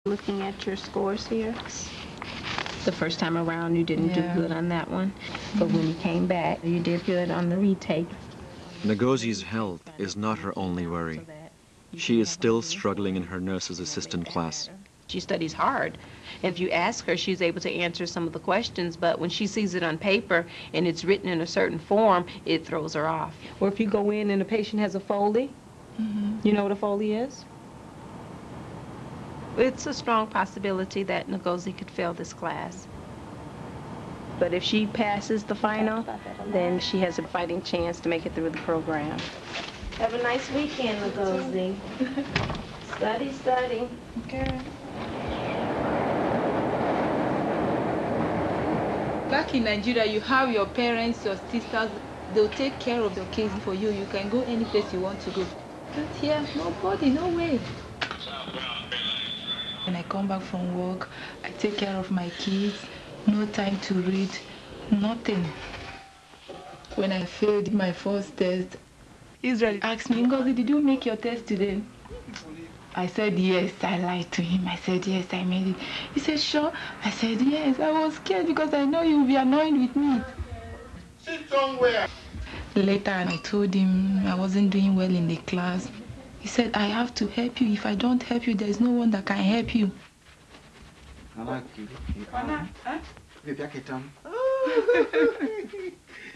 Looking at your scores here, the first time around you didn't do good on that one, but when you came back, you did good on the retake. Ngozie's health is not her only worry. She is still struggling in her nurse's assistant class. She studies hard. If you ask her, she's able to answer some of the questions, but when she sees it on paper and it's written in a certain form, it throws her off. Or if you go in and the patient has a Foley, you know what a Foley is? It's a strong possibility that Ngozi could fail this class. But if she passes the final, then she has a fighting chance to make it through the program. Have a nice weekend, Ngozi. Study, study. Okay. Back in Nigeria, you have your parents, your sisters. They'll take care of your kids for you. You can go any place you want to go. But here, nobody, no way. When I come back from work, I take care of my kids, no time to read, nothing. When I failed my first test, Israel asked me, Ngozi, did you make your test today? I said, yes. I lied to him. I said, yes, I made it. He said, sure? I said, yes. I was scared because I know you will be annoyed with me. Sit somewhere. Later, and I told him I wasn't doing well in the class. He said, I have to help you. If I don't help you, there's no one that can help you.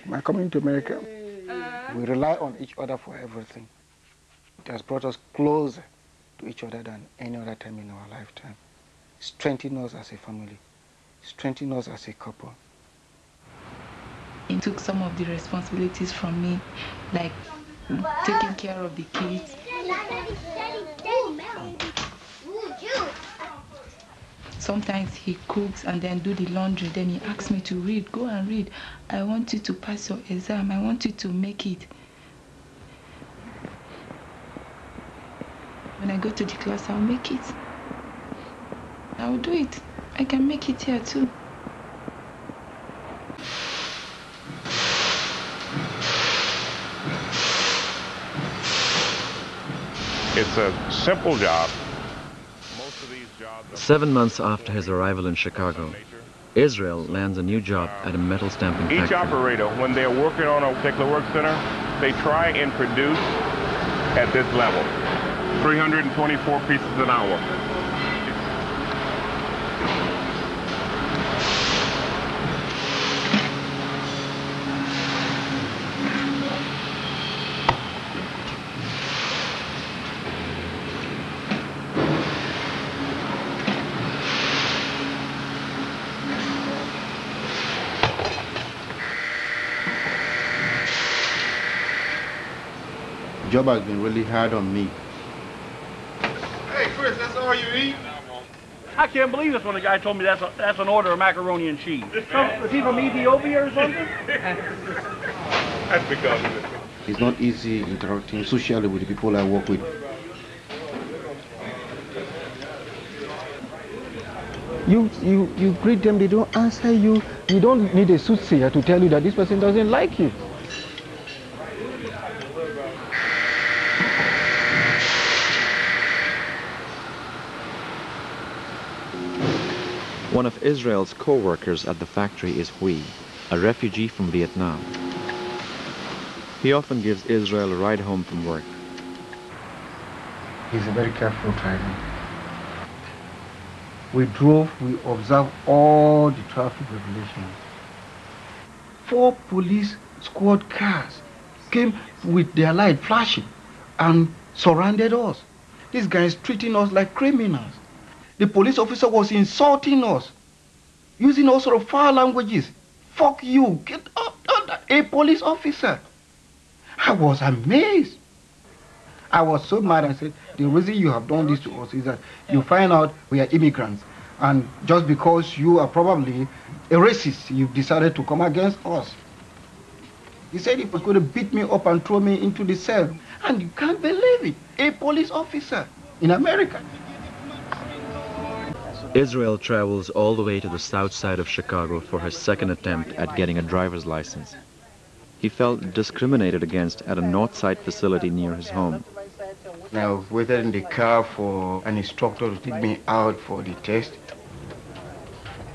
By coming to America, we rely on each other for everything. It has brought us closer to each other than any other time in our lifetime. Strengthened us as a family. Strengthened us as a couple. He took some of the responsibilities from me, like taking care of the kids. Sometimes he cooks and then do the laundry. Then he asks me to read. Go and read. I want you to pass your exam. I want you to make it. When I go to the class, I'll make it. I'll do it. I can make it here too. It's a simple job. 7 months after his arrival in Chicago, Israel lands a new job at a metal stamping factory. Each operator, when they're working on a particular work center, they try and produce at this level. 324 pieces an hour. The job has been really hard on me. Hey, Chris, that's all you eat? I can't believe this when the guy told me that's an order of macaroni and cheese. Is he from Ethiopia or something? That's because of it. It's not easy interacting socially with the people I work with. You greet them, they don't answer you. You don't need a soothsayer to tell you that this person doesn't like you. One of Israel's co-workers at the factory is Huy, a refugee from Vietnam. He often gives Israel a ride home from work. He's a very careful driver. We observed all the traffic regulations. 4 police squad cars came with their light flashing and surrounded us. These guys treating us like criminals. The police officer was insulting us, using all sort of foul languages. Fuck you, get up, a police officer. I was amazed. I was so mad. I said, the reason you have done this to us is that you find out we are immigrants. And just because you are probably a racist, you've decided to come against us. He said he was going to beat me up and throw me into the cell. And you can't believe it, a police officer in America. Israel travels all the way to the south side of Chicago for his second attempt at getting a driver's license. He felt discriminated against at a north side facility near his home. And I waited in the car for an instructor to take me out for the test.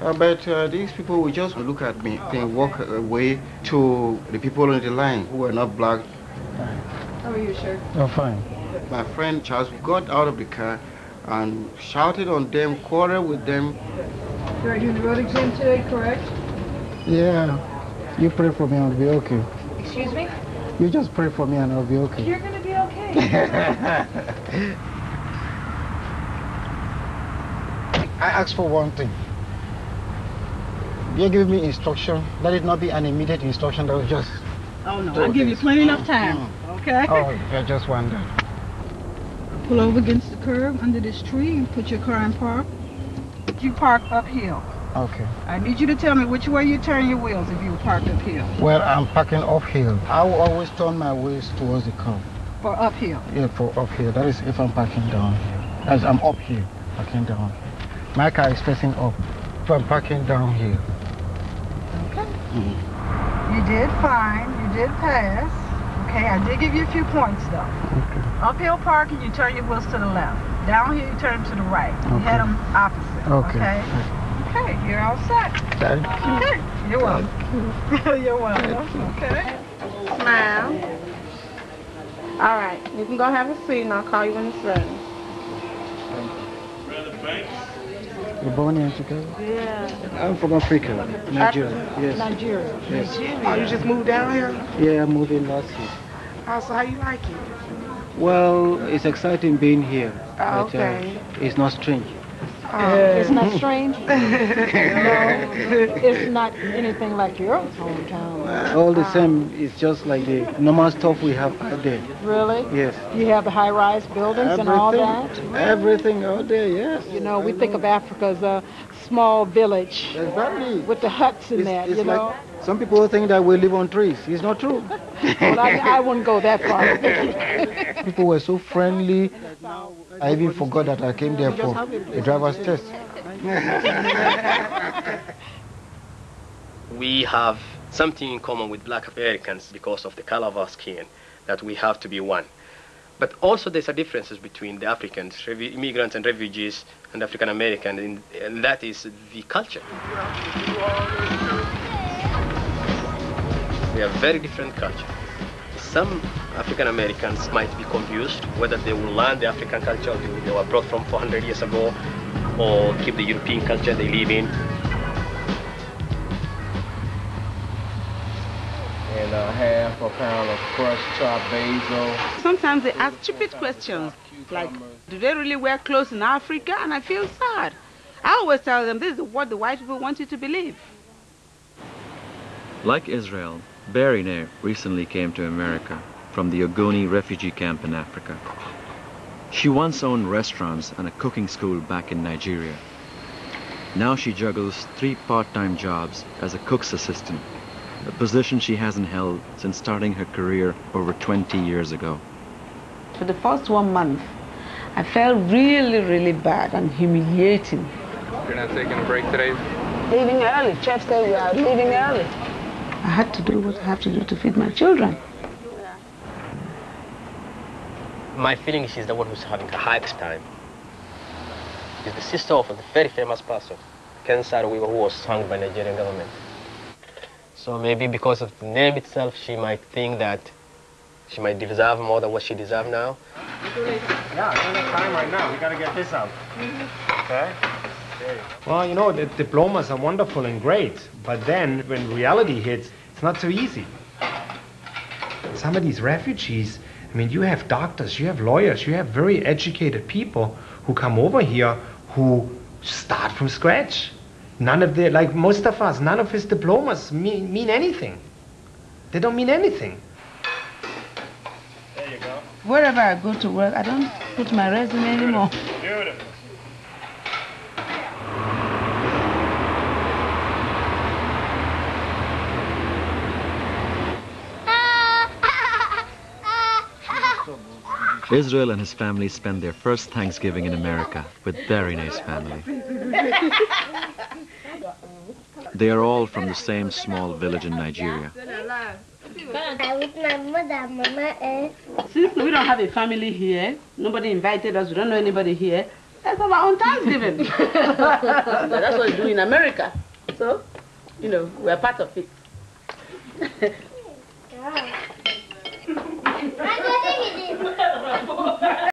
But these people would just look at me and walk away to the people on the line who were not black. How are you, sir? I'm fine. My friend Charles got out of the car and shouted on them, quarreled with them. You are doing the road exam today, correct? Yeah. You pray for me, I'll be okay. Excuse me? You just pray for me and I'll be okay. You're going to be okay. I asked for one thing. You give me instruction. Let it not be an immediate instruction that will just... Oh, no. I'll give you plenty enough time. Okay? Oh, I just wondered. Pull over against the curb under this tree and put your car in park. You park uphill. Okay. I need you to tell me which way you turn your wheels if you park uphill. Well, I'm parking uphill. I will always turn my wheels towards the curb. For uphill? Yeah, for uphill. That is if I'm parking down here. As I'm up here, parking down here. My car is facing up. If I'm parking down here. Okay. You did fine. You did pass. Okay, I did give you a few points though. Okay. Uphill parking, you turn your wheels to the left. Down here, you turn to the right. You had them opposite. Okay. Okay, you're all set. Thank you. Okay, you're welcome. You're welcome. Okay. Smile. All right, you can go have a seat and I'll call you when it's ready. You're born here in Chicago? Yeah. I'm from Africa, Nigeria. Yes. Nigeria. Yes. Oh, you just moved down here? Yeah, I moved in last year. Oh, so how you like it? Well, it's exciting being here. Oh, but, okay. It's not strange. It's not strange? No, it's not anything like your hometown. All the same, it's just like the normal stuff we have out there. Really? Yes. You have the high-rise buildings and all that? Everything out there, yes. You know, we think of Africa as a small village. Exactly. With the huts and that, It's you know? like some people think that we live on trees. It's not true. Well, I wouldn't go that far. People were so friendly. I even forgot that I came there for a driver's test. We have something in common with black Americans because of the color of our skin, that we have to be one. But also there's a differences between the Africans, immigrants and refugees, and African Americans, and that is the culture. We have very different culture. Some African Americans might be confused whether they will learn the African culture they were brought from 400 years ago, or keep the European culture they live in. And half a pound of crushed chopped basil. Sometimes they ask stupid questions, like, do they really wear clothes in Africa? And I feel sad. I always tell them this is what the white people want you to believe. Like Israel, Berine recently came to America from the Ogoni refugee camp in Africa. She once owned restaurants and a cooking school back in Nigeria. Now she juggles 3 part-time jobs as a cook's assistant, a position she hasn't held since starting her career over 20 years ago. For the first 1 month, I felt really bad and humiliating. You're not taking a break today? Leaving early. Chef said we are leaving early. I had to do what I have to do to feed my children. My feeling is she's the one who's having a hard time. She's the sister of a very famous person, Ken Saro-Wiwa, who was hung by the Nigerian government. So maybe because of the name itself, she might think that she might deserve more than what she deserves now. Yeah, it's not time right now. We gotta get this out. Okay? Well, you know, the diplomas are wonderful and great, but then when reality hits, it's not so easy. Some of these refugees, I mean, you have doctors, you have lawyers, you have very educated people who come over here who start from scratch. None of their, like most of us, none of his diplomas mean anything. They don't mean anything. There you go. Wherever I go to work, I don't put my resume anymore. Beautiful. Israel and his family spend their first Thanksgiving in America with Berine's family. They are all from the same small village in Nigeria. I'm with my mother, Mama, and... Since we don't have a family here, nobody invited us, we don't know anybody here, let's have our own Thanksgiving. That's what we do in America. So, you know, we're part of it.